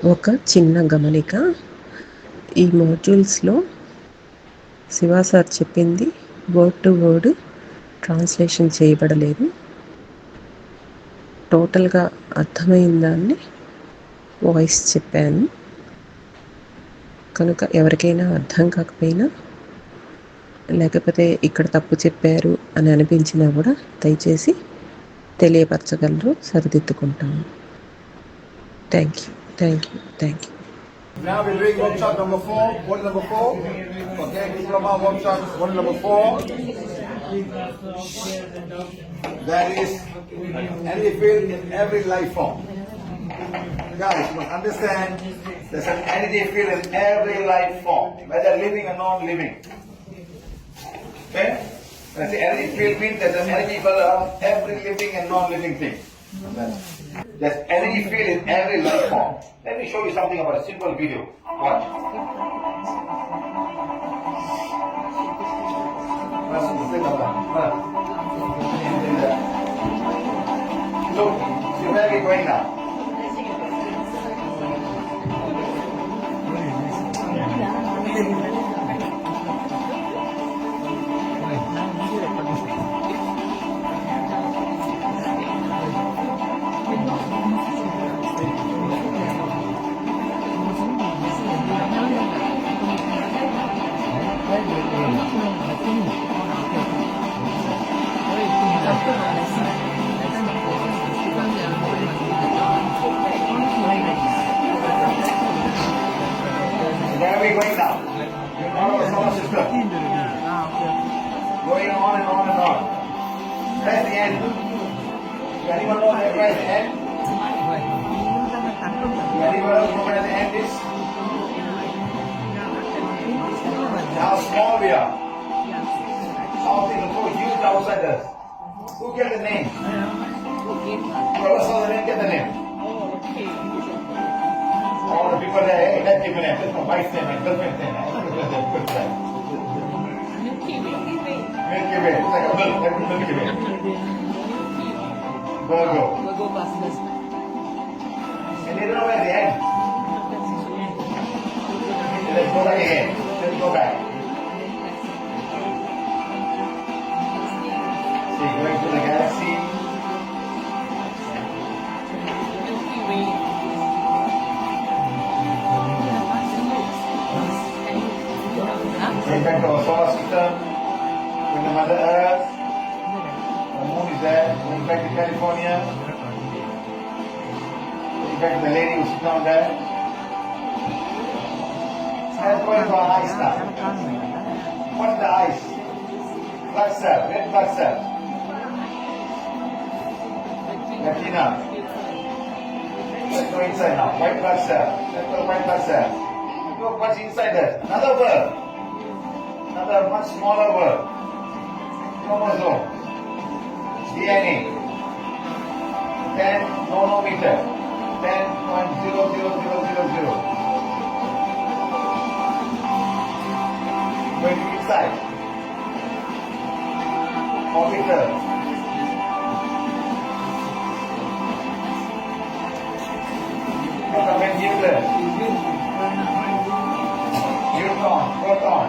ఒక చిన్న గమనిక, ఈ మాడ్యూల్స్లో శివ సార్ చెప్పింది వర్డ్ టు వర్డ్ ట్రాన్స్లేషన్ చేయబడలేదు. టోటల్గా అర్థమైన దాన్ని వాయిస్ చెప్పాను. కనుక ఎవరికైనా అర్థం కాకపోయినా, లేకపోతే ఇక్కడ తప్పు చెప్పారు అని అనిపించినా కూడా దయచేసి తెలియపరచగలరు, సరిదిద్దుకుంటాము. Thank you, thank you, thank you. Now we're doing workshop number 4, module number 4. Okay, diploma workshop, module number 4. That is energy field in every life form. Guys, you must understand there's an energy field in every life form, whether living or non-living. Okay? When I say energy field means there's an energy field around every living and non-living thing. There's energy field in every life form. Let me show you something about a simple video. Watch. So, where are we going now? Where are we going now? All over the solar system. Going on and on and on. Where's the end? Does anyone know where's the end? Does anyone else know where the end is? How small we are. How things are so huge outside us. Who get the name? Whoever saw the name, get the name. All the people there, hey, let's give a name. This is my wife's name, my girlfriend's name. Milky Way. It's like a milk, like Milky Way. Virgo. And they don't know where they end. Let's go back again. Let's go back. See, going to the galaxy. Going back to our solar system. Going to Mother Earth. The moon is there. Going back to California. Going back to the lady who's down there. Let's go into our eyes now. What's the eyes? Blood cell, red blood cell. Retina. Let's go inside now. White blood cell. Let's go white blood cell. Look what's inside there. Another world. Another much smaller world. Chromosome. DNA. 10 nanometer. 10.00000. Going inside. Orbiter. Nucleus. Neutron, proton.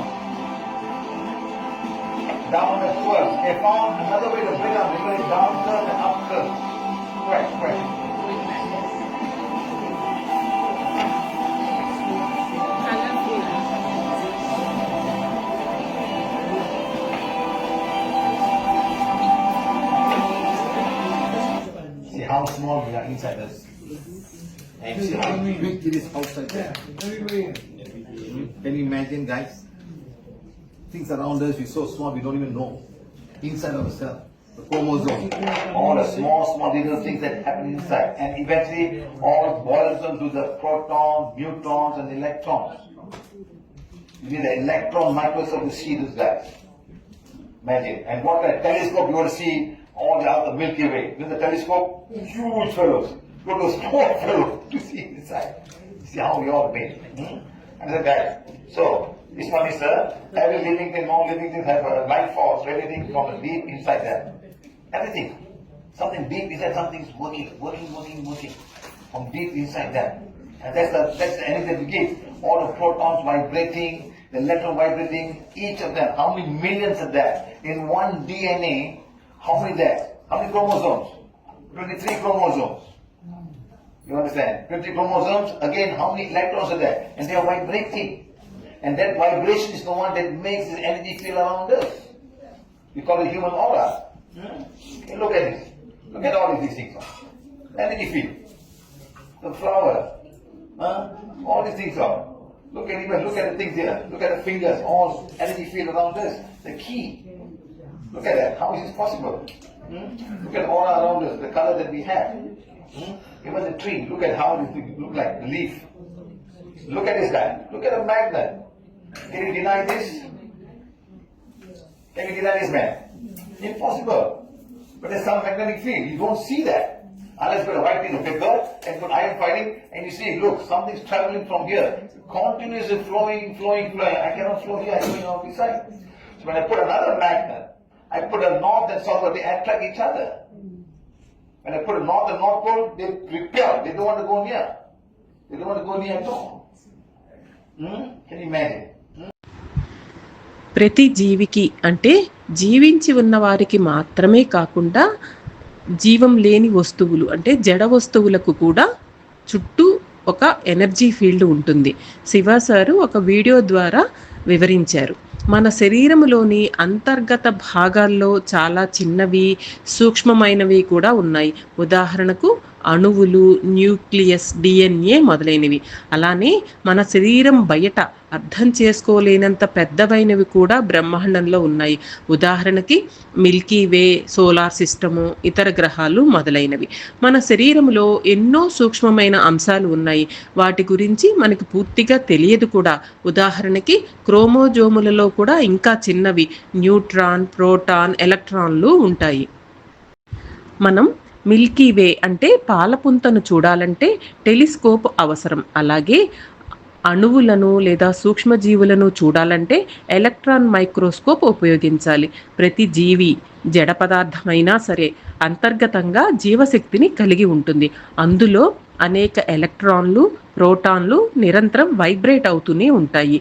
Down the curve. They found another way to bring up because it's down curve and up curve. Correct. See how small we are inside us. And see how big it is outside there. Can you imagine, guys? Things around us, we're so small, we don't even know. Inside ourselves, the chromosome, all the small little things that happen inside. And eventually, all boils down to the protons, neutrons, and electrons. You need an electron microscope to see this, guys. Imagine. And what a telescope you want to see all the other Milky Way. With the telescope, huge fellows. Go to a small fellow to see inside. See how we all made. And the guys. So, this one is every living thing, non-living thing have a life force, everything from deep inside there. Everything. Something deep inside, something's working from deep inside there. And that's the energy that we give. All the protons vibrating, the electron vibrating, each of them. How many millions of that? In one DNA, how many there? How many chromosomes? 23 chromosomes. You understand? 20 chromosomes, again, how many electrons are there? And they are vibrating. And that vibration is the one that makes the energy field around us. We call it human aura. Okay, look at this. Look at all these things. Energy field. The flower. All these things are. Look at the things here. Look at the fingers. All energy field around us. The key. Look at that. How is this possible? Look at aura around us. The color that we have. Even the tree. Look at how it look like. The leaf. Look at this guy. Look at a magnet. Can you deny this? Can you deny this man? Impossible. But there's some magnetic field. You don't see that. Unless you put a white piece of paper and put iron fighting and you see, look, something's traveling from here. Continuously flowing. I cannot flow here, I'm going out this side. So when I put another magnet, I put a north and south pole, they attract each other. When I put a north and north pole, they repel. They don't want to go near. They don't want to go near at all. Can you imagine? ప్రతి జీవికి అంటే జీవించి ఉన్న వారికి మాత్రమే కాకుండా జీవం లేని వస్తువులు అంటే జడ వస్తువులకు కూడా చుట్టూ ఒక ఎనర్జీ ఫీల్డ్ ఉంటుంది. శివ సారు ఒక వీడియో ద్వారా వివరించారు. మన శరీరంలోని అంతర్గత భాగాల్లో చాలా చిన్నవి సూక్ష్మమైనవి కూడా ఉన్నాయి. ఉదాహరణకు అణువులు, న్యూక్లియస్, డిఎన్ఏ మొదలైనవి. అలానే మన శరీరం బయట అర్థం చేసుకోలేనంత పెద్దవైనవి కూడా బ్రహ్మాండంలో ఉన్నాయి. ఉదాహరణకి మిల్కీ వే, సోలార్ సిస్టము, ఇతర గ్రహాలు మొదలైనవి. మన శరీరంలో ఎన్నో సూక్ష్మమైన అంశాలు ఉన్నాయి. వాటి గురించి మనకు పూర్తిగా తెలియదు కూడా. ఉదాహరణకి క్రోమోజోములలో కూడా ఇంకా చిన్నవి న్యూట్రాన్, ప్రోటాన్, ఎలక్ట్రాన్లు ఉంటాయి. మనం మిల్కీ వే అంటే పాలపుంతను చూడాలంటే టెలిస్కోప్ అవసరం. అలాగే అణువులను లేదా సూక్ష్మజీవులను చూడాలంటే ఎలక్ట్రాన్ మైక్రోస్కోప్ ఉపయోగించాలి. ప్రతి జీవి జడ పదార్థమైనా సరే అంతర్గతంగా జీవశక్తిని కలిగి ఉంటుంది. అందులో అనేక ఎలక్ట్రాన్లు, ప్రోటాన్లు నిరంతరం వైబ్రేట్ అవుతూనే ఉంటాయి.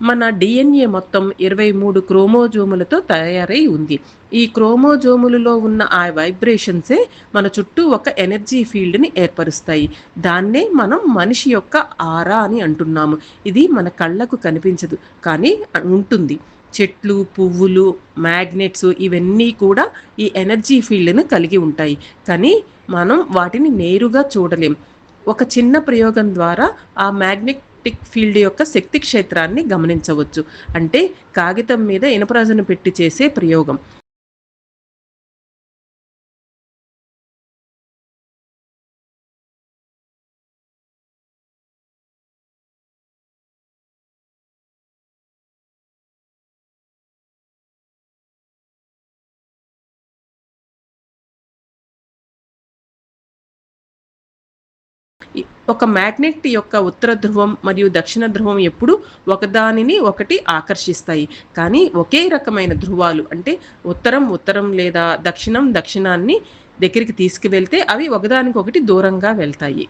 మన డిఎన్ఏ మొత్తం 23 క్రోమోజోములతో తయారై ఉంది. ఈ క్రోమోజోములలో ఉన్న ఆ వైబ్రేషన్సే మన చుట్టూ ఒక ఎనర్జీ ఫీల్డ్ని ఏర్పరుస్తాయి. దాన్నే మనం మనిషి యొక్క ఆరా అని అంటున్నాము. ఇది మన కళ్ళకు కనిపించదు కానీ ఉంటుంది. చెట్లు, పువ్వులు, మ్యాగ్నెట్స్ ఇవన్నీ కూడా ఈ ఎనర్జీ ఫీల్డ్ని కలిగి ఉంటాయి. కానీ మనం వాటిని నేరుగా చూడలేం. ఒక చిన్న ప్రయోగం ద్వారా ఆ మ్యాగ్నెటిక్ ఫీల్డ్ యొక్క శక్తి క్షేత్రాన్ని గమనించవచ్చు. అంటే కాగితం మీద ఇనుపరాజును పెట్టి చేసే ప్రయోగం. ఒక మ్యాగ్నెట్ యొక్క ఉత్తర ధ్రువం మరియు దక్షిణ ధ్రువం ఎప్పుడు ఒకదానిని ఒకటి ఆకర్షిస్తాయి. కానీ ఒకే రకమైన ధ్రువాలు అంటే ఉత్తరం లేదా దక్షిణాన్ని దగ్గరికి తీసుకువెళ్తే అవి ఒకదానికొకటి దూరంగా వెళ్తాయి.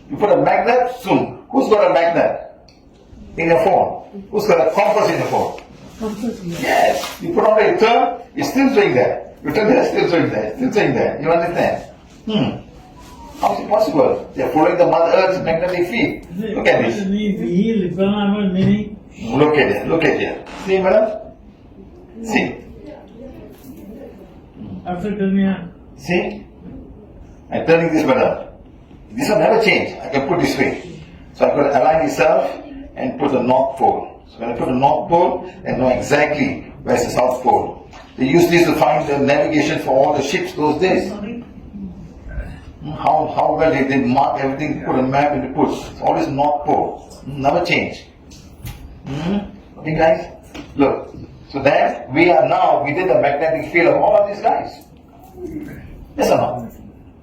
You put a magnet, soon. Who's got a magnet in your phone? Who's got a compass in your phone? Yes. You put on the turn, it's still doing that. You turn there, still doing that. You understand? How is it possible? They are following the Mother Earth's magnetic field. Look at this. Look at here. See, madam? See. See? I'm turning this madam. This will never change. I can put this way. So I'm going to align itself and put the north pole. So when I put the north pole, I know exactly where's the south pole. They used this to find the navigation for all the ships those days. How well they did mark everything, put a map and put all this north pole. Never change. Okay guys? Look. So that we are now within the magnetic field of all of these guys. Yes or no?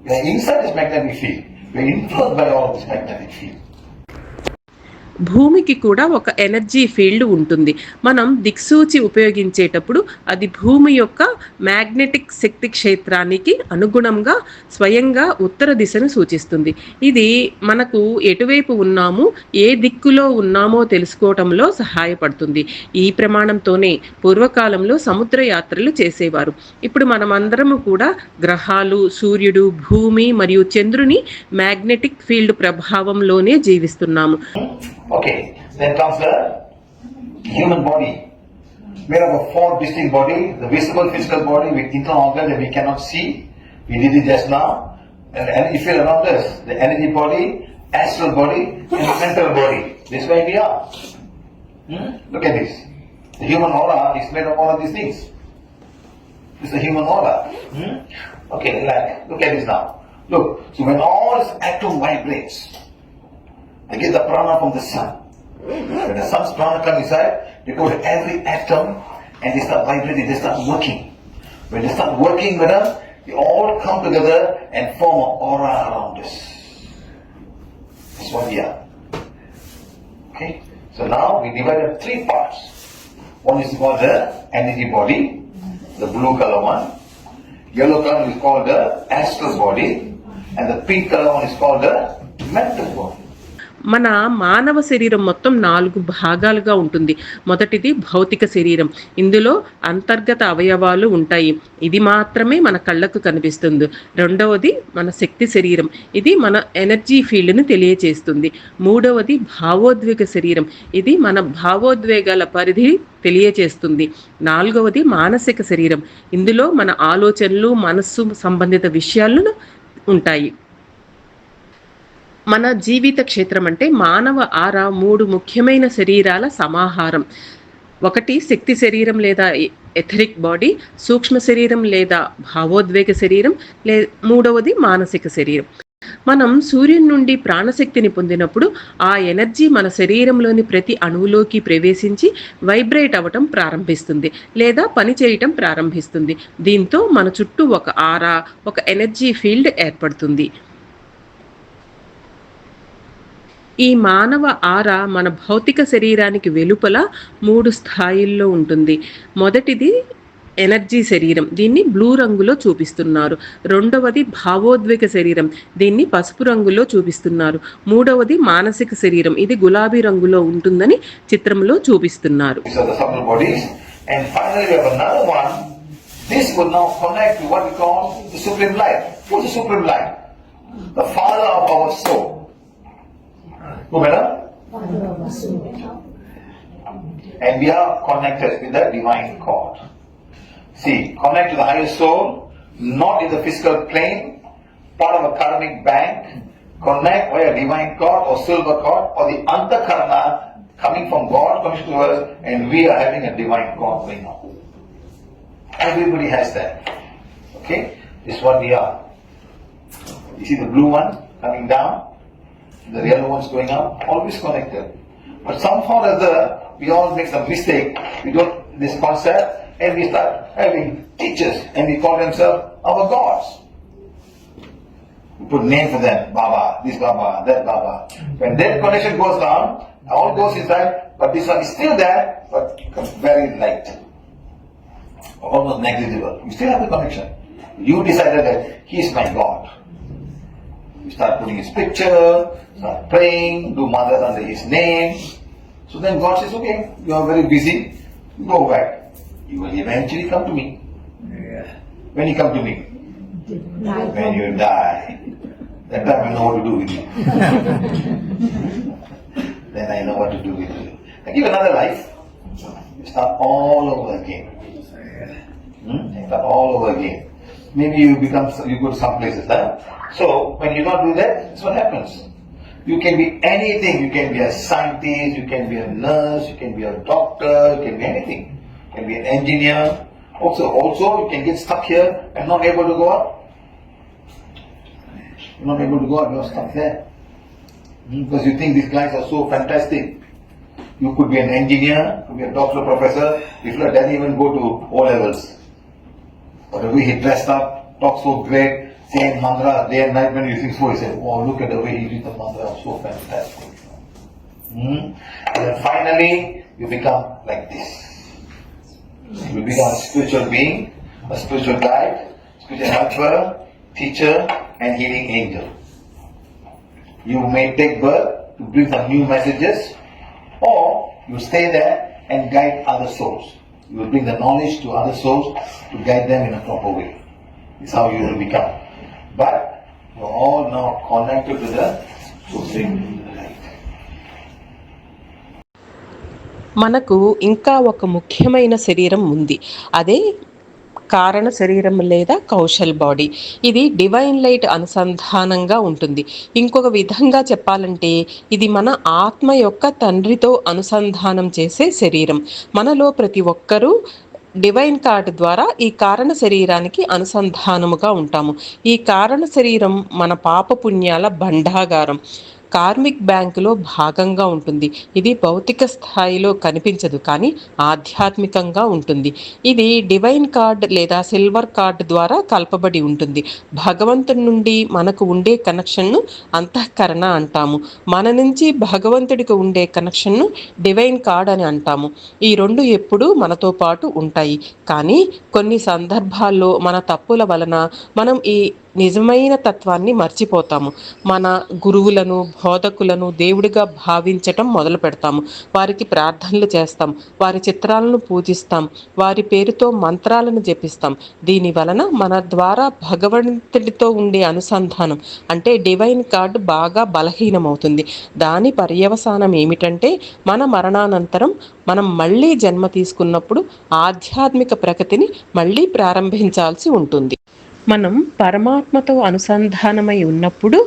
We are inside this magnetic field. We are influenced by all this magnetic field. భూమికి కూడా ఒక energy field ఉంటుంది. మనం దిక్సూచి ఉపయోగించేటప్పుడు అది భూమి యొక్క మ్యాగ్నెటిక్ శక్తి క్షేత్రానికి అనుగుణంగా స్వయంగా ఉత్తర దిశను సూచిస్తుంది. ఇది మనకు ఎటువైపు ఉన్నామో, ఏ దిక్కులో ఉన్నామో తెలుసుకోవటంలో సహాయపడుతుంది. ఈ ప్రమాణంతోనే పూర్వకాలంలో సముద్ర యాత్రలు చేసేవారు. ఇప్పుడు మనమందరము కూడా గ్రహాలు, సూర్యుడు, భూమి మరియు చంద్రుని మ్యాగ్నెటిక్ ఫీల్డ్ ప్రభావంలోనే జీవిస్తున్నాము. Okay, then comes the human body, made up of 4 distinct bodies: the visible physical body with internal organs that we cannot see. We did it just now. And if you're around us, the energy body, astral body, and the mental body. This is where we are. Look at this. The human aura is made of all of these things. This is the human aura. Okay, look at this now. Look, so when all this atom vibrates, they get the prana from the sun. When the sun's prana comes inside, they go to every atom and they start vibrating, they start working. When they start working with us, they all come together and form an aura around us. That's what we are. Okay? So now we divided 3 parts. One is called the energy body, the blue color one. Yellow color is called the astral body, and the pink color one is called the mental body. మన మానవ శరీరం మొత్తం 4 భాగాలుగా ఉంటుంది. మొదటిది భౌతిక శరీరం. ఇందులో అంతర్గత అవయవాలు ఉంటాయి. ఇది మాత్రమే మన కళ్ళకు కనిపిస్తుంది. రెండవది మన శక్తి శరీరం. ఇది మన ఎనర్జీ ఫీల్డ్ని తెలియచేస్తుంది. మూడవది భావోద్వేగ శరీరం. ఇది మన భావోద్వేగాల పరిధి తెలియచేస్తుంది. నాలుగవది మానసిక శరీరం. ఇందులో మన ఆలోచనలు, మనస్సు సంబంధిత విషయాలను ఉంటాయి. మన జీవిత క్షేత్రం అంటే మానవ ఆరా 3 ముఖ్యమైన శరీరాల సమాహారం. ఒకటి శక్తి శరీరం లేదా ఎథరిక్ బాడీ, సూక్ష్మ శరీరం లేదా భావోద్వేగ శరీరం, మూడవది మానసిక శరీరం. మనం సూర్యుని నుండి ప్రాణశక్తిని పొందినప్పుడు ఆ ఎనర్జీ మన శరీరంలోని ప్రతి అణువులోకి ప్రవేశించి వైబ్రేట్ అవ్వటం ప్రారంభిస్తుంది లేదా పనిచేయటం ప్రారంభిస్తుంది. దీంతో మన చుట్టూ ఒక ఆరా, ఒక ఎనర్జీ ఫీల్డ్ ఏర్పడుతుంది. ఈ మానవ ఆరా మన భౌతిక శరీరానికి వెలుపల 3 స్థాయిల్లో ఉంటుంది. మొదటిది ఎనర్జీ శరీరం, దీన్ని బ్లూ రంగులో చూపిస్తున్నారు. రెండవది భావోద్వేగ శరీరం, దీన్ని పసుపు రంగులో చూపిస్తున్నారు. మూడవది మానసిక శరీరం, ఇది గులాబీ రంగులో ఉంటుందని చిత్రంలో చూపిస్తున్నారు. This will now connect to what we call the Supreme Light. Who's the Supreme Light? The Father of our soul. Who, madam? And we are connected with the divine cord. See, connect to the higher soul, not in the physical plane, part of a karmic bank. Connect via divine cord or silver cord or the antakarana coming from God comes to us, and we are having a divine cord going on. Everybody has that. Okay? This is what we are. You see the blue one coming down, the yellow one's going up, always connected. But somehow or other, we all make some mistake. We don't this concept, and we start having teachers, and we call themselves our gods. We put name for them, Baba, this Baba, that Baba. When that connection goes down, all goes inside, but this one is still there, but very light. Almost negligible. You still have the connection. You decided that he is my God. You start putting his picture, start praying, do mantras under his name. So then God says, okay, you are very busy, go back. You will eventually come to me. Yeah. When you come to me? When you die. That time I know what to do with you. Then I know what to do with you. I give another life. You start all over again. You start all over again. Maybe you go to some places, huh? So when you not do that, that's what happens. You can be anything. You can be a scientist, you can be a nurse, you can be a doctor, you can be anything. You can be an engineer. Also you can get stuck here and not able to go up. You're not able to go up, you're stuck there. Because you think these guys are so fantastic. You could be an engineer, could be a doctor, professor, if not, then even go to O levels. But the way he dressed up, talks so great, saying mantra day and night, when you think so, he said, oh, look at the way he did the mantra, so fantastic. And then finally, you become like this. You become a spiritual being, a spiritual guide, spiritual helper, teacher, and healing angel. You may take birth to bring some new messages, or you stay there and guide other souls. You will bring the knowledge to other souls to guide them in a proper way. This is how you will become. But you are all now connected to the supreme light. మనకు ఇంకా ఒక ముఖ్యమైన శరీరం ఉంది. అదే కారణ శరీరం లేదా కౌశల్ బాడీ. ఇది డివైన్ లైట్ అనుసంధానంగా ఉంటుంది. ఇంకొక విధంగా చెప్పాలంటే ఇది మన ఆత్మ యొక్క తండ్రితో అనుసంధానం చేసే శరీరం. మనలో ప్రతి ఒక్కరూ డివైన్ కార్డ్ ద్వారా ఈ కారణ శరీరానికి అనుసంధానముగా ఉంటాము. ఈ కారణ శరీరం మన పాపపుణ్యాల భండాగారం, కార్మిక్ బ్యాంకులో భాగంగా ఉంటుంది. ఇది భౌతిక స్థాయిలో కనిపించదు, కానీ ఆధ్యాత్మికంగా ఉంటుంది. ఇది డివైన్ కార్డ్ లేదా సిల్వర్ కార్డ్ ద్వారా కలపబడి ఉంటుంది. భగవంతుడి నుండి మనకు ఉండే కనెక్షన్ను అంతఃకరణ అంటాము. మన నుంచి భగవంతుడికి ఉండే కనెక్షన్ను డివైన్ కార్డ్ అని అంటాము. ఈ రెండు ఎప్పుడూ మనతో పాటు ఉంటాయి. కానీ కొన్ని సందర్భాల్లో మన తప్పుల వలన మనం ఈ నిజమైన తత్వాన్ని మర్చిపోతాము. మన గురువులను, బోధకులను దేవుడిగా భావించటం మొదలు పెడతాము. వారికి ప్రార్థనలు చేస్తాం, వారి చిత్రాలను పూజిస్తాం, వారి పేరుతో మంత్రాలను జపిస్తాం. దీని వలన మన ద్వారా భగవంతుడితో ఉండే అనుసంధానం అంటే డివైన్ కార్డ్ బాగా బలహీనమవుతుంది. దాని పర్యవసానం ఏమిటంటే మన మరణానంతరం మనం మళ్ళీ జన్మ తీసుకున్నప్పుడు ఆధ్యాత్మిక ప్రగతిని మళ్ళీ ప్రారంభించాల్సి ఉంటుంది. మనం పరమాత్మతో అనుసంధానమై ఉన్నప్పుడు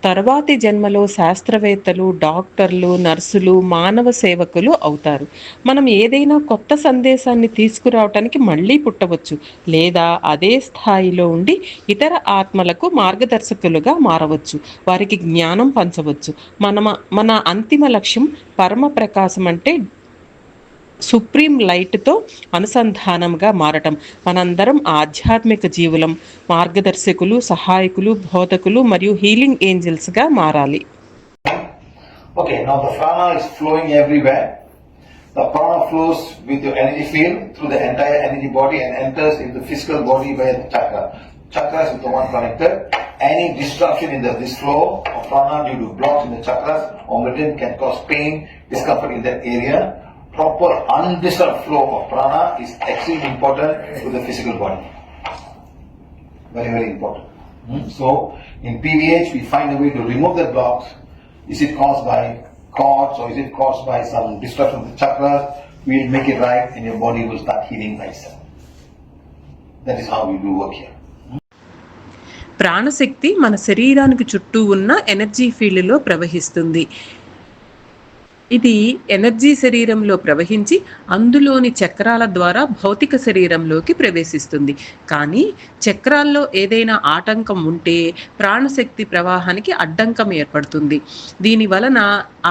తర్వాతి జన్మలో శాస్త్రవేత్తలు, డాక్టర్లు, నర్సులు, మానవ సేవకులు అవుతారు. మనం ఏదైనా కొత్త సందేశాన్ని తీసుకురావటానికి మళ్ళీ పుట్టవచ్చు, లేదా అదే స్థాయిలో ఉండి ఇతర ఆత్మలకు మార్గదర్శకులుగా మారవచ్చు, వారికి జ్ఞానం పంచవచ్చు. మన అంతిమ లక్ష్యం పరమ ప్రకాశం అంటే సుప్రీం లైట్తో అనుసంధానంగా మారటం. మనందరం ఆధ్యాత్మిక జీవులం, మార్గదర్శకులు, సహాయకులు, బోధకులు మరియు హీలింగ్ ఏంజల్స్గా మారాలి. Okay, now the prana is flowing everywhere. The prana flows with your energy field through the entire energy body and enters into the physical body via the chakra. Chakras is the one connected. Any disruption in this flow of prana due to blocks in the chakras or meridian can cause pain, discomfort in that area. Proper undisturbed flow of prana is extremely important to the physical body. Very, very important. So, in PVH, we find a way to remove the blocks. Is it caused by cords or is it caused by some disruption of the chakras? We'll make it right and your body will start healing by itself. That is how we do work here. ప్రాణశక్తి మన శరీరానికి చుట్టూ ఉన్న energy ఫీల్డ్లో ప్రవహిస్తుంది. ఇది energy శరీరంలో ప్రవహించి అందులోని చక్రాల ద్వారా భౌతిక శరీరంలోకి ప్రవేశిస్తుంది. కానీ చక్రాల్లో ఏదైనా ఆటంకం ఉంటే ప్రాణశక్తి ప్రవాహానికి అడ్డంకం ఏర్పడుతుంది. దీని వలన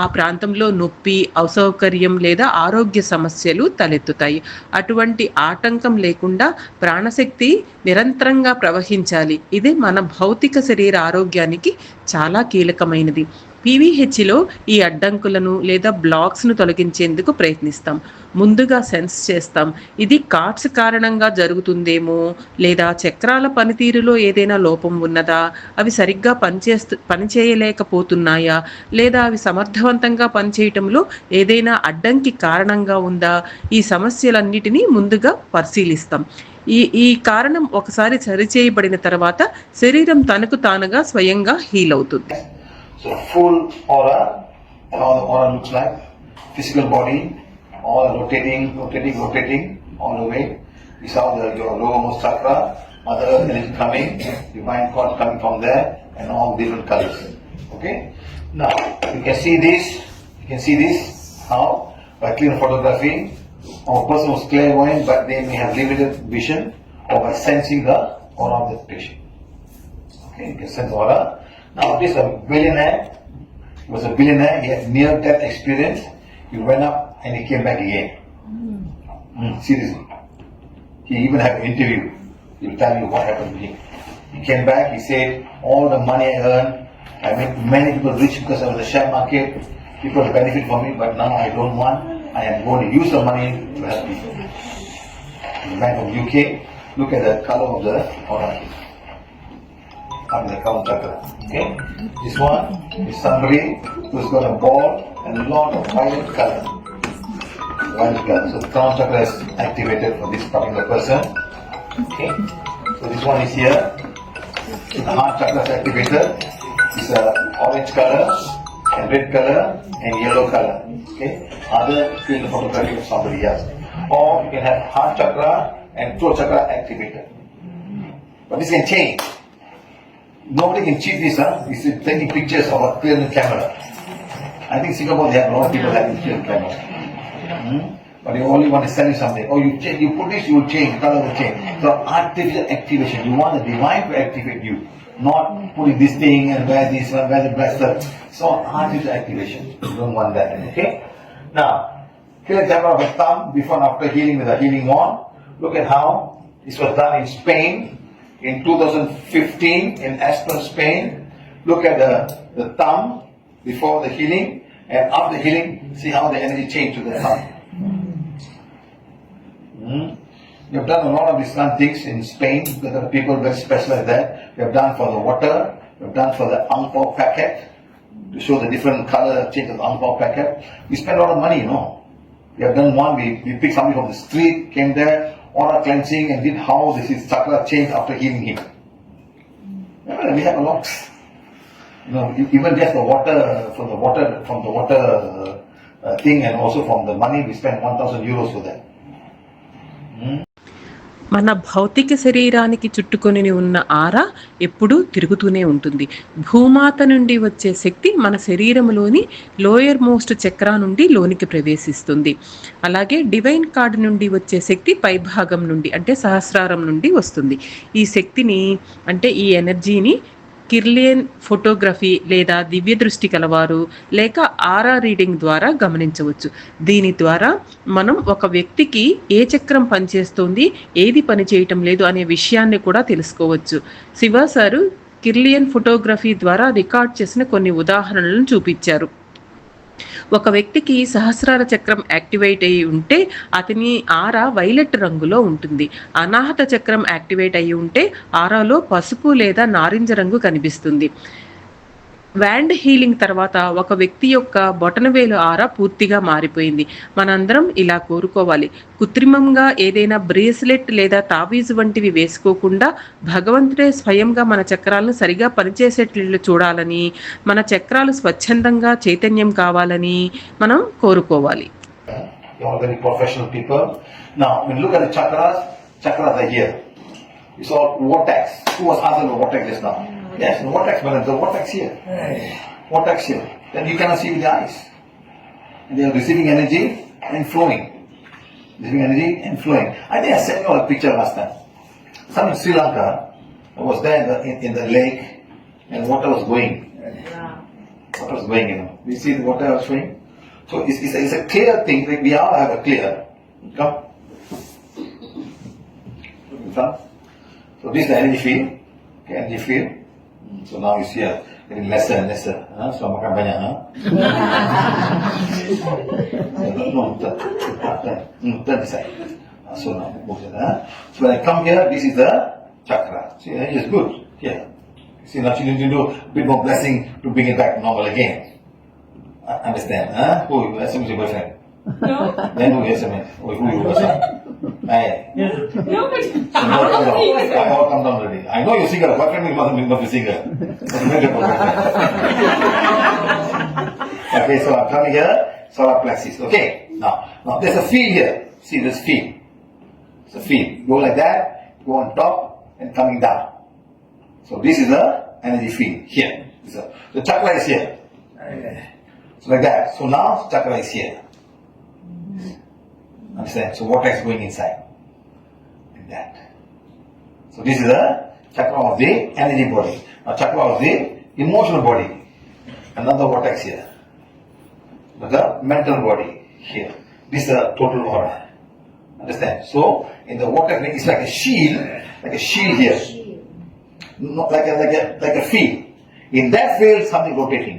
ఆ ప్రాంతంలో నొప్పి, అసౌకర్యం లేదా ఆరోగ్య సమస్యలు తలెత్తుతాయి. అటువంటి ఆటంకం లేకుండా ప్రాణశక్తి నిరంతరంగా ప్రవహించాలి. ఇది మన భౌతిక శరీర ఆరోగ్యానికి చాలా కీలకమైనది. పీవీహెచ్లో ఈ అడ్డంకులను లేదా బ్లాక్స్ను తొలగించేందుకు ప్రయత్నిస్తాం. ముందుగా సెన్స్ చేస్తాం, ఇది కార్డ్స్ కారణంగా జరుగుతుందేమో, లేదా చక్రాల పనితీరులో ఏదైనా లోపం ఉన్నదా, అవి సరిగ్గా పనిచేయలేకపోతున్నాయా, లేదా అవి సమర్థవంతంగా పనిచేయటంలో ఏదైనా అడ్డంకి కారణంగా ఉందా. ఈ సమస్యలన్నిటినీ ముందుగా పరిశీలిస్తాం. ఈ కారణం ఒకసారి సరిచేయబడిన తర్వాత శరీరం తనకు తానుగా స్వయంగా హీల్ అవుతుంది. So full aura, how the aura looks like, physical body, all rotating all the way. We saw your lowermost chakra, Mother Earth energy coming, divine cord coming from there, and all different colors. Okay. Now you can see this. How? By clear photography, or a person who's clairvoyant, but they may have limited vision, or by sensing the aura of the patient. Okay, you can sense aura. Now this is a billionaire. He was a billionaire. He had near-death experience. He went up and he came back again. Seriously. He even had an interview. He will tell you what happened to him. He came back. He said, all the money I earned, I made many people rich because I was the share market. people benefit from it, but now I don't want. I am going to use the money to help people. The man from UK, look at the color of the orange. Of the crown chakra. Okay? This one is somebody who's got a ball and a lot of violet color. Violet color. So the crown chakra is activated for this particular person. Okay? So this one is here. So the heart chakra is activated. It's a orange color and red color and yellow color. Okay? Other doing the photography of somebody else. Or you can have heart chakra and throat chakra activated. But this can change. Nobody can cheat this, huh? It's taking pictures of a clear camera. I think Singapore they have a lot of people having clear camera. But you only want to sell you something. Oh, you change, you put this, you will change, color will change. So artificial activation. You want the divine to activate you, not putting this thing and wear this one, wear the bracelet. So artificial activation. You don't want that. Okay. Now, clear camera of the thumb before and after healing with a healing wand. Look at how this was done in Spain. In 2015 in Aspen, Spain, look at the thumb before the healing and after healing, see how the energy changed to the thumb. We have done a lot of these kind of things in Spain. There are people very special at that. We have done for the water, we have done for the ang pao packet to show the different color change of the ang pao packet. We spend a lot of money, you know. We have done one, we picked somebody from the street, came there, aura cleansing and did how this is chakra changed after healing him. We have a lot. You know, even just the water from the water thing and also from the money we spent 1,000 euros for that. మన భౌతిక శరీరానికి చుట్టుకొని ఉన్న ఆరా ఎప్పుడూ తిరుగుతూనే ఉంటుంది. భూమాత నుండి వచ్చే శక్తి మన శరీరంలోని లోయర్ మోస్ట్ చక్రా నుండి లోనికి ప్రవేశిస్తుంది. అలాగే డివైన్ కార్డ్ నుండి వచ్చే శక్తి పైభాగం నుండి అంటే సహస్రారం నుండి వస్తుంది. ఈ శక్తిని అంటే ఈ ఎనర్జీని కిర్లియన్ ఫోటోగ్రఫీ లేదా దివ్య దృష్టి కలవారు లేక ఆరా రీడింగ్ ద్వారా గమనించవచ్చు. దీని ద్వారా మనం ఒక వ్యక్తికి ఏ చక్రం పనిచేస్తుంది, ఏది పని చేయటం లేదు అనే విషయాన్ని కూడా తెలుసుకోవచ్చు. శివ సారు కిర్లియన్ ఫోటోగ్రఫీ ద్వారా రికార్డ్ చేసిన కొన్ని ఉదాహరణలను చూపించారు. ఒక వ్యక్తికి సహస్రార చక్రం యాక్టివేట్ అయి ఉంటే అతని ఆరా వైలెట్ రంగులో ఉంటుంది. అనాహత చక్రం యాక్టివేట్ అయి ఉంటే ఆరాలో పసుపు లేదా నారింజ రంగు కనిపిస్తుంది. వ్యాండ్ హీలింగ్ తర్వాత ఒక వ్యక్తి యొక్క బొటనవేలు ఆరా పూర్తిగా మారిపోయింది. మనందరం ఇలా కోరుకోవాలి. కృత్రిమంగా ఏదైనా బ్రేస్లెట్ లేదా తావీజు వంటివి వేసుకోకుండా భగవంతుడే స్వయంగా మన చక్రాలను సరిగా పనిచేసేట్లు చూడాలని, మన చక్రాలు స్వచ్ఛందంగా చైతన్యం కావాలని మనం కోరుకోవాలి. Very professional people. Now, when you look at the chakras are here. It's all vortex. Who was asking the vortex just now? Yes, the vortex, madam. The vortex here. Vortex here. Then you cannot see with the eyes. And they are receiving energy and flowing. Receiving energy and flowing. I think I sent you a picture last time. Some in Sri Lanka, I was there in the lake and water was going. Water was going, you know. You see the water was flowing? So it's a clear thing. Like we all have a clear. Come. Come. So this is the energy field. Okay, energy field. So now you see getting lesser and lesser. So makan banyak. No, turn this side. So now, so when I come here, this is the chakra. See, it's good. Here. See, now you need to do a bit more blessing to bring it back normal again. Understand? Who you SMS your boyfriend? No. Then who you SMS? Who you boyfriend? Hey. No, but I all come down already. I know you're single. Boyfriend you must be single. Okay, so I'm coming here. Solar plexus. Okay. Now there's a field here. See this field. It's a field. Go like that. Go on top and coming down. So this is the energy field here. So the chakra is here. So like that. So now chakra is here. Understand? So vortex going inside. Like that. So this is the chakra of the energy body. Now chakra of the emotional body. Another vortex here. The mental body here. This is the total aura. Understand? So in the vortex it's like a shield here. Not like a field. In that field something rotating.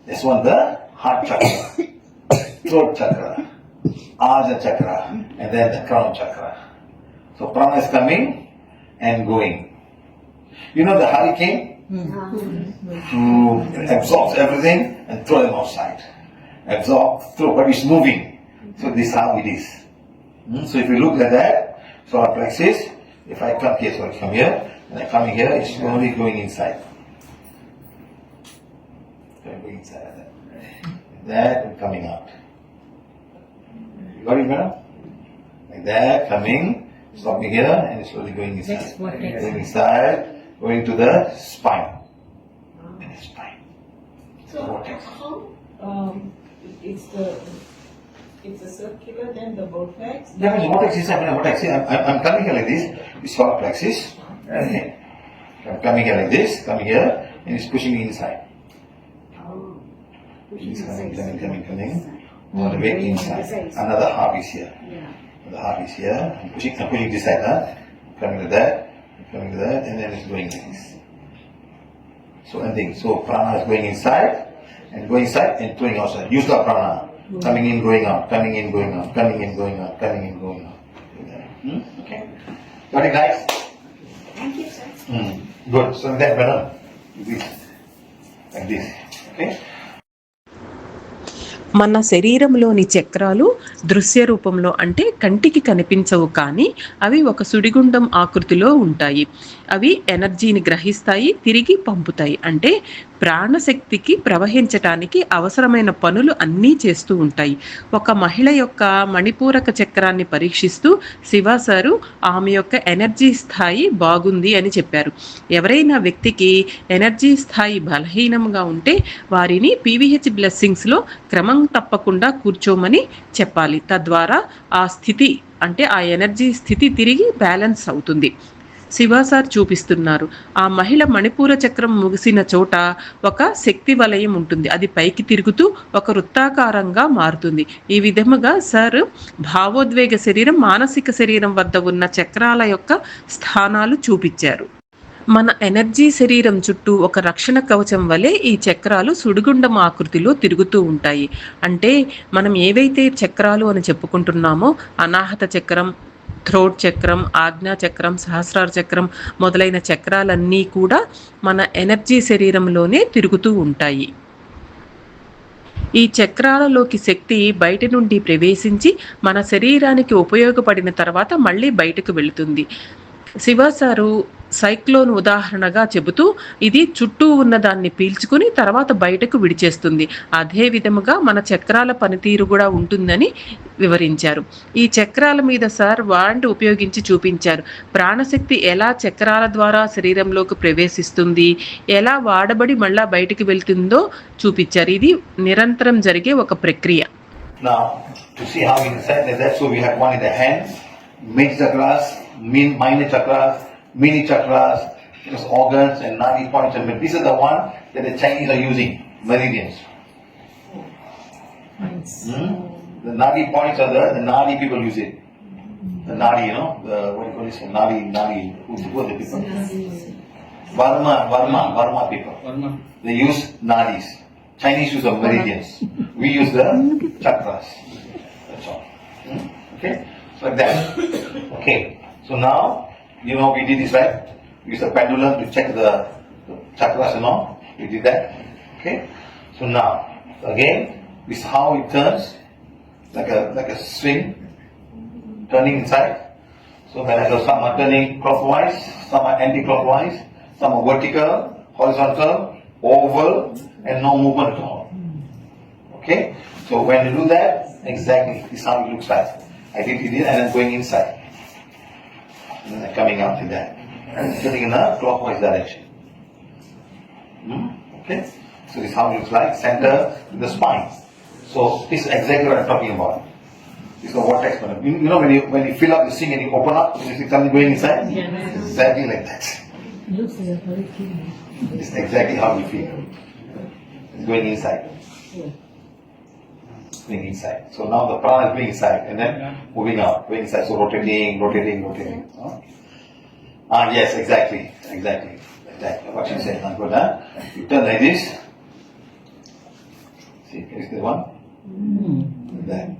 This one the heart chakra, throat chakra, Ajna chakra, and then the crown chakra. So prana is coming and going. You know the hurricane? Absorbs everything and throw them outside. Absorb, throw, but it's moving. So this is how it is. So if you look at that, solar plexus, if I come here, so I come here, and I come here, it's slowly going inside. Going inside like that and coming out. You got it, madam? Like that, coming, stopping here, and slowly going inside. Next vortex. Going inside, going to the spine. And the spine. So Vortex. how it's a circular, then the vortex. Yeah, but vortex is happening. Vortex. I'm coming here like this. It's solar plexus. Okay. I'm coming here like this, coming here, and it's pushing me inside. It's coming. All the way inside. Another half is here. The heart is here. I'm pushing this side, huh? Coming to that, and then it's going like this. So ending. So prana is going inside and throwing outside. Use the prana. Coming in, going out, coming in, going out, coming in, going out, coming in, going out. Okay. Got it, guys? Thank you, sir. Good. So that better. This. Like this. Okay. మన శరీరంలోని చక్రాలు దృశ్య రూపంలో అంటే కంటికి కనిపించవు, కానీ అవి ఒక సుడిగుండం ఆకృతిలో ఉంటాయి. అవి ఎనర్జీని గ్రహిస్తాయి, తిరిగి పంపుతాయి. అంటే ప్రాణశక్తికి ప్రవహించటానికి అవసరమైన పనులు అన్నీ చేస్తూ ఉంటాయి. ఒక మహిళ యొక్క మణిపూరక చక్రాన్ని పరీక్షిస్తూ శివ సారు ఆమె యొక్క ఎనర్జీ స్థాయి బాగుంది అని చెప్పారు. ఎవరైనా వ్యక్తికి ఎనర్జీ స్థాయి బలహీనంగా ఉంటే వారిని పీవీహెచ్ బ్లెస్సింగ్స్లో క్రమం తప్పకుండా కూర్చోమని చెప్పాలి. తద్వారా ఆ స్థితి అంటే ఆ ఎనర్జీ స్థితి తిరిగి బ్యాలెన్స్ అవుతుంది. శివ సార్ చూపిస్తున్నారు. ఆ మహిళ మణిపూర చక్రం ముగిసిన చోట ఒక శక్తి వలయం ఉంటుంది. అది పైకి తిరుగుతూ ఒక వృత్తాకారంగా మారుతుంది. ఈ విధముగా సార్ భావోద్వేగ శరీరం, మానసిక శరీరం వద్ద ఉన్న చక్రాల యొక్క స్థానాలు చూపించారు. మన ఎనర్జీ శరీరం చుట్టూ ఒక రక్షణ కవచం వలె ఈ చక్రాలు సుడిగుండం ఆకృతిలో తిరుగుతూ ఉంటాయి. అంటే మనం ఏవైతే చక్రాలు అని చెప్పుకుంటున్నామో అనాహత చక్రం, థ్రోట్ చక్రం, ఆజ్ఞా చక్రం, సహస్రార చక్రం మొదలైన చక్రాలన్నీ కూడా మన ఎనర్జీ శరీరంలోనే తిరుగుతూ ఉంటాయి. ఈ చక్రాలలోకి శక్తి బయట నుండి ప్రవేశించి మన శరీరానికి ఉపయోగపడిన తర్వాత మళ్ళీ బయటకు వెళుతుంది. శివ సారు సైక్లోన్ ఉదాహరణగా చెబుతూ ఇది చుట్టూ ఉన్న దాన్ని పీల్చుకుని తర్వాత బయటకు విడిచేస్తుంది. అదే విధముగా మన చక్రాల పనితీరు కూడా ఉంటుందని వివరించారు. ఈ చక్రాల మీద సార్ వాండ్ ఉపయోగించి చూపించారు. ప్రాణశక్తి ఎలా చక్రాల ద్వారా శరీరంలోకి ప్రవేశిస్తుంది, ఎలా వాడబడి మళ్ళా బయటికి వెళ్తుందో చూపించారు. ఇది నిరంతరం జరిగే ఒక ప్రక్రియ. Now, to see how inside that, so we have one in the hand, mid chakras, minor chakras, mini chakras, organs and nadi points, and these are the one that the Chinese are using, meridians. The nadi points are the nadi people use it. The nadi, what do you call this? Nadi, who are the people? Varma people. They use nadis. Chinese use the meridians. We use the chakras. That's all. Okay? So like that. Okay. So now, we did this, right? We used the pendulum to check the chakras and all. We did that. Okay? So now, again, this is how it turns, like a swing, turning inside. So when I go, some are turning clockwise, some are anti-clockwise, some are vertical, horizontal, oval, and no movement at all. Okay? So when you do that, exactly, this is how it looks like. I did it and then going inside. And then coming out like that. And turning in a clockwise direction. Okay? So this is how it looks like. Center to the spine. So this is exactly what I'm talking about. This is the vortex. When you fill up the thing and you open up, you see something going inside? Exactly like that. It's exactly how you feel. It's going inside. Going inside. So now the prana is going inside and then moving out, going inside. So rotating. Yes, exactly. What you said. Good, huh? You turn like this. See, can you see the one? There.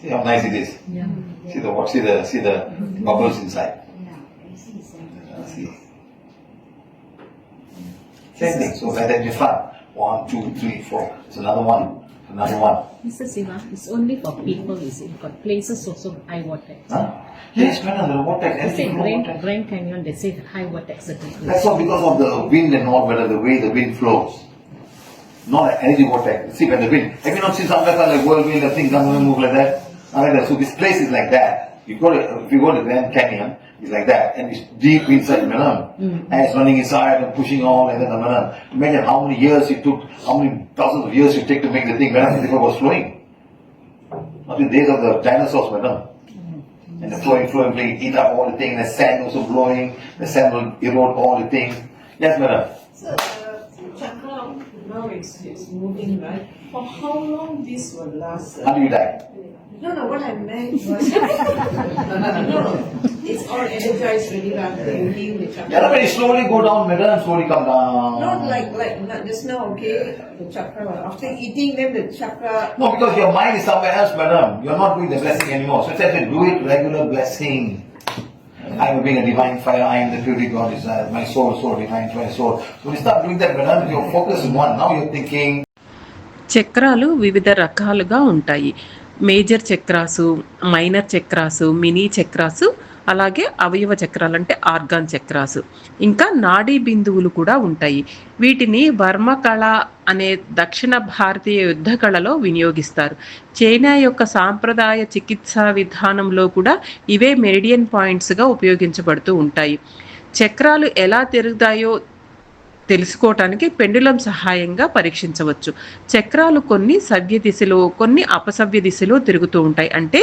See how nice it is. Yeah. See the what? See the bubbles inside. See. Same thing. So like that in front. 1, 2, 3, 4. It's another one. Another one. Mr. Siva, it's only for people, is it? For places also high vortex. Huh? Yes, madam, the vortex. They say anything vortex. Grand Canyon, they say high vortex certain places. That's all because of the wind and all, whether the way the wind flows. Not like energy vortex. See, when the wind. Have you not seen somewhere like whirlwind, the thing comes and move like that? Like that. So this place is like that. If you go to Grand Canyon, it's like that, and it's deep inside, madam. And it's running inside and pushing on, and then, madam. Imagine how many years it took, how many thousands of years it take to make the thing, madam, before it was flowing. Not in the days of the dinosaurs, madam. And the flowing, eat up all the thing, the sand also blowing, the sand will erode all the things. Yes, madam. So chakra now it's moving, right? For how long this will last? Sir? How do you die? No, what I meant was no, it's all energized really after you heal the chakra. Yeah, but it slowly go down, madam, slowly come down. Not like not just now, okay? The chakra after eating them, the chakra. No, because your mind is somewhere else, madam. You're not doing the blessing anymore. So it's have to do it regular blessing. I am being a divine fire, I am the purity God desire, my soul, divine my soul. So when you start doing that, madam, your focus is one. Now you're thinking. చక్రాలు వివిధ రకాలుగా ఉంటాయి. Major చక్రాసు, minor చక్రాసు, mini చక్రాసు, అలాగే అవయవ చక్రాలు అంటే organ చక్రాసు, ఇంకా నాడీ బిందువులు కూడా ఉంటాయి. వీటిని వర్మకళ అనే దక్షిణ భారతీయ యుద్ధ కళలో వినియోగిస్తారు. చైనా యొక్క సాంప్రదాయ చికిత్సా విధానంలో కూడా ఇవే మెరిడియన్ పాయింట్స్గా ఉపయోగించబడుతూ ఉంటాయి. చక్రాలు ఎలా తిరుగుతాయో తెలుసుకోవటానికి పెండులం సహాయంగా పరీక్షించవచ్చు. చక్రాలు కొన్ని సవ్య దిశలో, కొన్ని అపసవ్య దిశలో తిరుగుతూ ఉంటాయి. అంటే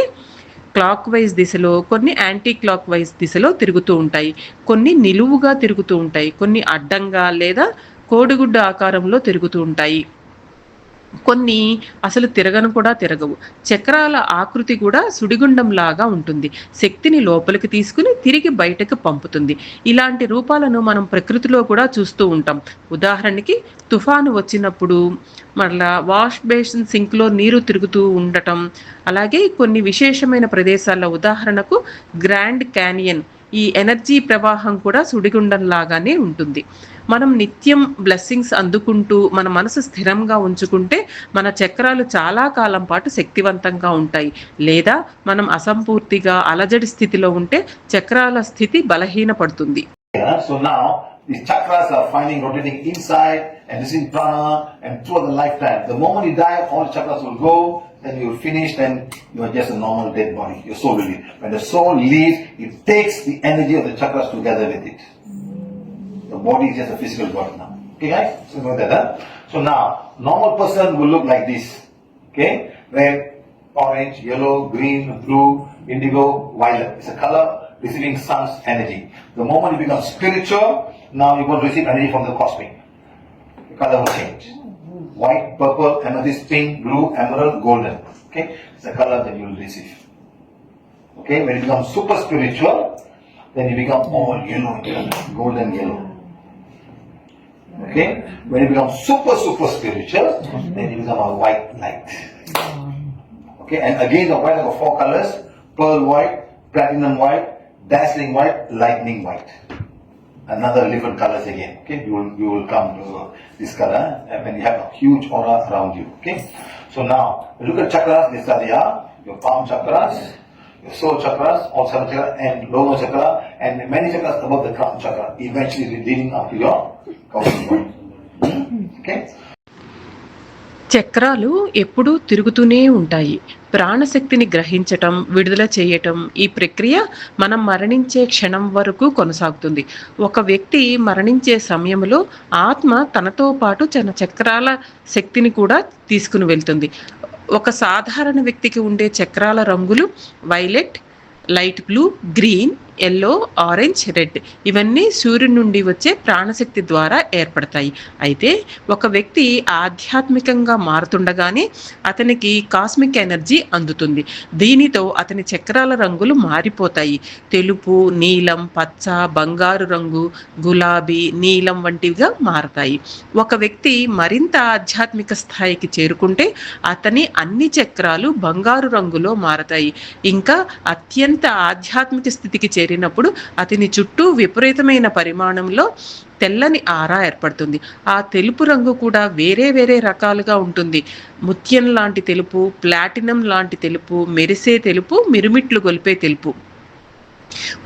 క్లాక్ వైజ్ దిశలో, కొన్ని యాంటీ క్లాక్ వైజ్ దిశలో తిరుగుతూ ఉంటాయి. కొన్ని నిలువుగా తిరుగుతూ ఉంటాయి, కొన్ని అడ్డంగా లేదా కోడిగుడ్డు ఆకారంలో తిరుగుతూ ఉంటాయి. కొన్ని అసలు తిరగవు. చక్రాల ఆకృతి కూడా సుడిగుండం లాగా ఉంటుంది. శక్తిని లోపలికి తీసుకుని తిరిగి బయటకు పంపుతుంది. ఇలాంటి రూపాలను మనం ప్రకృతిలో కూడా చూస్తూ ఉంటాం. ఉదాహరణకి తుఫాను వచ్చినప్పుడు మరలా వాష్ బేసిన్ సింక్లో నీరు తిరుగుతూ ఉండటం, అలాగే కొన్ని విశేషమైన ప్రదేశాల్లో ఉదాహరణకు గ్రాండ్ క్యానియన్, ఈ ఎనర్జీ ప్రవాహం కూడా సుడిగుండం లాగానే ఉంటుంది. మనం నిత్యం బ్లెస్సింగ్స్ అందుకుంటూ మన మనసు స్థిరంగా ఉంచుకుంటే మన చక్రాలు చాలా కాలం పాటు శక్తివంతంగా ఉంటాయి. లేదా మనం అసంపూర్తిగా అలజడి స్థితిలో ఉంటే చక్రాల స్థితి బలహీనపడుతుంది. So now these chakras are finding rotating inside and receiving prana and throughout the lifetime. The moment you die, all the chakras will go. Then you're finished and you're just a normal dead body. Your soul will leave. When the soul leaves, it takes the energy of the chakras together with it. The body is just a physical body now. Okay guys? So know that, huh? So now, normal person will look like this. Okay? Red, orange, yellow, green, blue, indigo, violet. It's a color receiving sun's energy. The moment you become spiritual, now you're going to receive energy from the cosmic. The color will change. White, purple, amethyst, pink, blue, emerald, golden. Okay? It's the color that you will receive. Okay? When you become super spiritual, then you become all yellow in color, golden yellow. Okay? When you become super spiritual, then you become a white light. Okay? And again, the white have got 4 colors: pearl white, platinum white, dazzling white, lightning white. Another different colors again. Okay? You will come to this color when you have a huge aura around you. Okay? So now, look at chakras. These are your palm chakras, your soul chakras, all 7 chakras, and lower chakra, and many chakras above the crown chakra, eventually leading up to your cosmic point. Okay? చక్రాలు ఎప్పుడూ తిరుగుతూనే ఉంటాయి. ప్రాణశక్తిని గ్రహించటం, విడుదల చేయటం, ఈ ప్రక్రియ మనం మరణించే క్షణం వరకు కొనసాగుతుంది. ఒక వ్యక్తి మరణించే సమయంలో ఆత్మ తనతో పాటు తన చక్రాల శక్తిని కూడా తీసుకుని వెళ్తుంది. ఒక సాధారణ వ్యక్తికి ఉండే చక్రాల రంగులు violet, light blue, green, yellow, orange, red ఇవన్నీ సూర్యుడి నుండి వచ్చే ప్రాణశక్తి ద్వారా ఏర్పడతాయి. అయితే ఒక వ్యక్తి ఆధ్యాత్మికంగా మారుతుండగానే అతనికి కాస్మిక్ ఎనర్జీ అందుతుంది. దీనితో అతని చక్రాల రంగులు మారిపోతాయి. తెలుపు, నీలం, పచ్చ, బంగారు రంగు, గులాబీ, నీలం వంటివిగా మారతాయి. ఒక వ్యక్తి మరింత ఆధ్యాత్మిక స్థాయికి చేరుకుంటే అతని అన్ని చక్రాలు బంగారు రంగులో మారతాయి. ఇంకా అత్యంత ఆధ్యాత్మిక స్థితికి చేరినప్పుడు అతని చుట్టూ విపరీతమైన పరిమాణంలో తెల్లని ఆరా ఏర్పడుతుంది. ఆ తెలుపు రంగు కూడా వేరే వేరే రకాలుగా ఉంటుంది. ముత్యం లాంటి తెలుపు, ప్లాటినం లాంటి తెలుపు, మెరిసే తెలుపు, మిరుమిట్లు గొలిపే తెలుపు.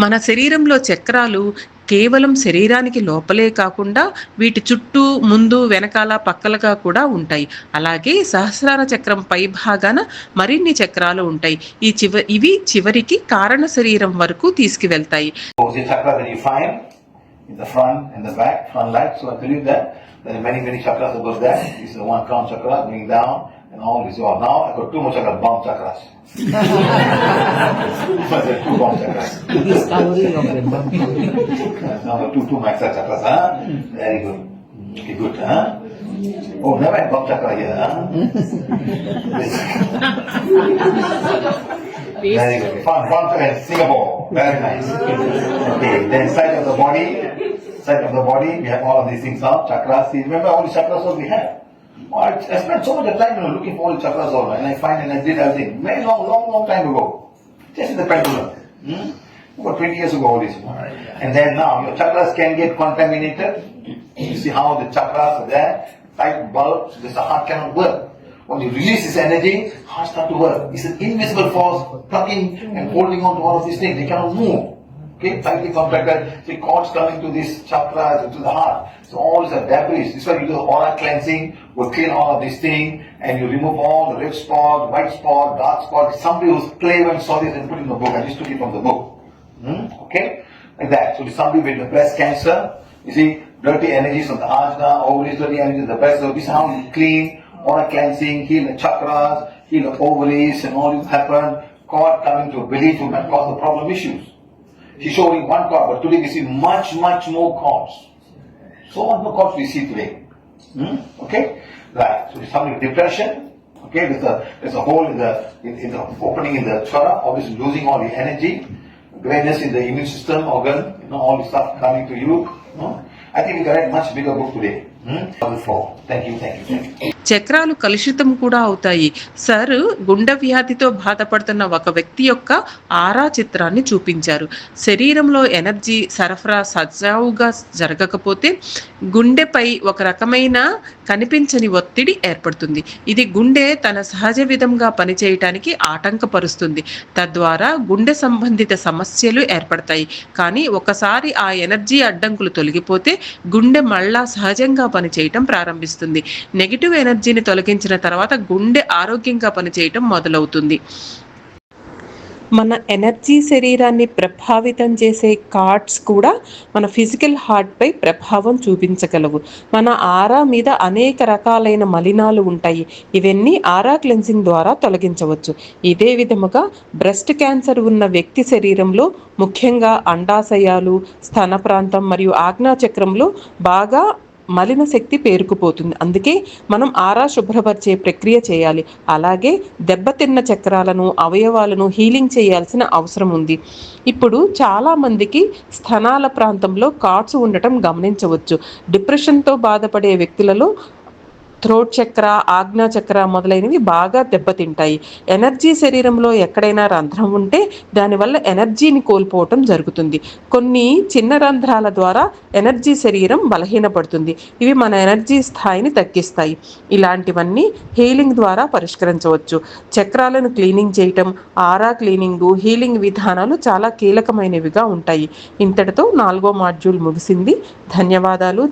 మన శరీరంలో చక్రాలు కేవలం శరీరానికి లోపలే కాకుండా వీటి చుట్టూ, ముందు, వెనకాల, పక్కలుగా కూడా ఉంటాయి. అలాగే సహస్రార చక్రం పై భాగాన మరిన్ని చక్రాలు ఉంటాయి. ఇవి చివరికి కారణ శరీరం వరకు తీసుకువెళ్తాయి. In the front and the back, front light. So I believe that there are many chakras above that. This is the one crown chakra going down, and all is all. Now I got 2 more chakras, bomb chakras. But there are 2 bomb chakras. Discovery of the bomb. Now the 2 maxar chakras, huh? Very good. Okay, good, huh? Oh, never had bomb chakra here, huh? Very good. Front and Singapore. Very nice. Okay, then side of the body, we have all of these things now. Chakras. See, remember all the chakras all we have. I spent so much time looking for all the chakras all, and I did everything. Very long time ago. Just in the pendulum. About 20 years ago all this. And then now your chakras can get contaminated. You see how the chakras are there. Like bulbs, the heart cannot work. When you release this energy, heart start to work. It's an invisible force plugging and holding on to all of these things. They cannot move. Okay, tightly contracted. See cords coming to these chakras and to the heart. So all is a debris. This is why you do aura cleansing. We'll clean all of these things and you remove all the red spot, white spot, dark spot. Somebody who's clever and saw this and put it in the book. I just took it from the book. Okay, like that. So somebody with the breast cancer, you see dirty energies from the ajna, ovaries, dirty energies, the breast. So this is how you clean. Aura cleansing, heal the chakras, heal the ovaries, and all this happen. Cord coming to a belly to cause the problem issues. She showed only 1 cord, but today we see much more cords. So much more cords we see today. Okay, right. So there's something with depression. Okay, there's a hole in the opening in the chakra, obviously losing all the energy, greatness in the immune system organ, all the stuff coming to you. I think we can write much bigger book today. Thank you. చక్రాలు కలుషితం కూడా అవుతాయి. Sir గుండె వ్యాధితో బాధపడుతున్న ఒక వ్యక్తి యొక్క ఆరా చిత్రాన్ని చూపించారు. శరీరంలో ఎనర్జీ సరఫరా సజావుగా జరగకపోతే గుండెపై ఒక రకమైన కనిపించని ఒత్తిడి ఏర్పడుతుంది. ఇది గుండె తన సహజ విధంగా పనిచేయటానికి ఆటంకపరుస్తుంది. తద్వారా గుండె సంబంధిత సమస్యలు ఏర్పడతాయి. కానీ ఒకసారి ఆ ఎనర్జీ అడ్డంకులు తొలగిపోతే గుండె మళ్ళా సహజంగా పనిచేయటం ప్రారంభిస్తుంది. నెగిటివ్ ఎనర్జీని తొలగించిన తర్వాత గుండె ఆరోగ్యంగా పనిచేయటం మొదలవుతుంది. మన ఎనర్జీ శరీరాన్ని ప్రభావితం చేసే కార్డ్స్ కూడా మన ఫిజికల్ హార్ట్పై ప్రభావం చూపించగలవు. మన ఆరా మీద అనేక రకాలైన మలినాలు ఉంటాయి. ఇవన్నీ ఆరా క్లెన్సింగ్ ద్వారా తొలగించవచ్చు. ఇదే విధముగా బ్రెస్ట్ క్యాన్సర్ ఉన్న వ్యక్తి శరీరంలో ముఖ్యంగా అండాశయాలు, స్తన ప్రాంతం మరియు ఆజ్ఞాచక్రంలో బాగా మలిన శక్తి పేరుకుపోతుంది. అందుకే మనం ఆరా శుభ్రపరిచే ప్రక్రియ చేయాలి. అలాగే దెబ్బతిన్న చక్రాలను, అవయవాలను హీలింగ్ చేయాల్సిన అవసరం ఉంది. ఇప్పుడు చాలామందికి స్తనాల ప్రాంతంలో కార్డ్స్ ఉండటం గమనించవచ్చు. డిప్రెషన్తో బాధపడే వ్యక్తులలో థ్రోట్ చక్ర, ఆజ్ఞా చక్ర మొదలైనవి బాగా దెబ్బతింటాయి. ఎనర్జీ శరీరంలో ఎక్కడైనా రంధ్రం ఉంటే దానివల్ల ఎనర్జీని కోల్పోవటం జరుగుతుంది. కొన్ని చిన్న రంధ్రాల ద్వారా ఎనర్జీ శరీరం బలహీనపడుతుంది. ఇవి మన ఎనర్జీ స్థాయిని తగ్గిస్తాయి. ఇలాంటివన్నీ హీలింగ్ ద్వారా పరిష్కరించవచ్చు. చక్రాలను క్లీనింగ్ చేయటం, ఆరా క్లీనింగు, హీలింగ్ విధానాలు చాలా కీలకమైనవిగా ఉంటాయి. ఇంతటితో 4వ మాడ్యూల్ ముగిసింది. ధన్యవాదాలు.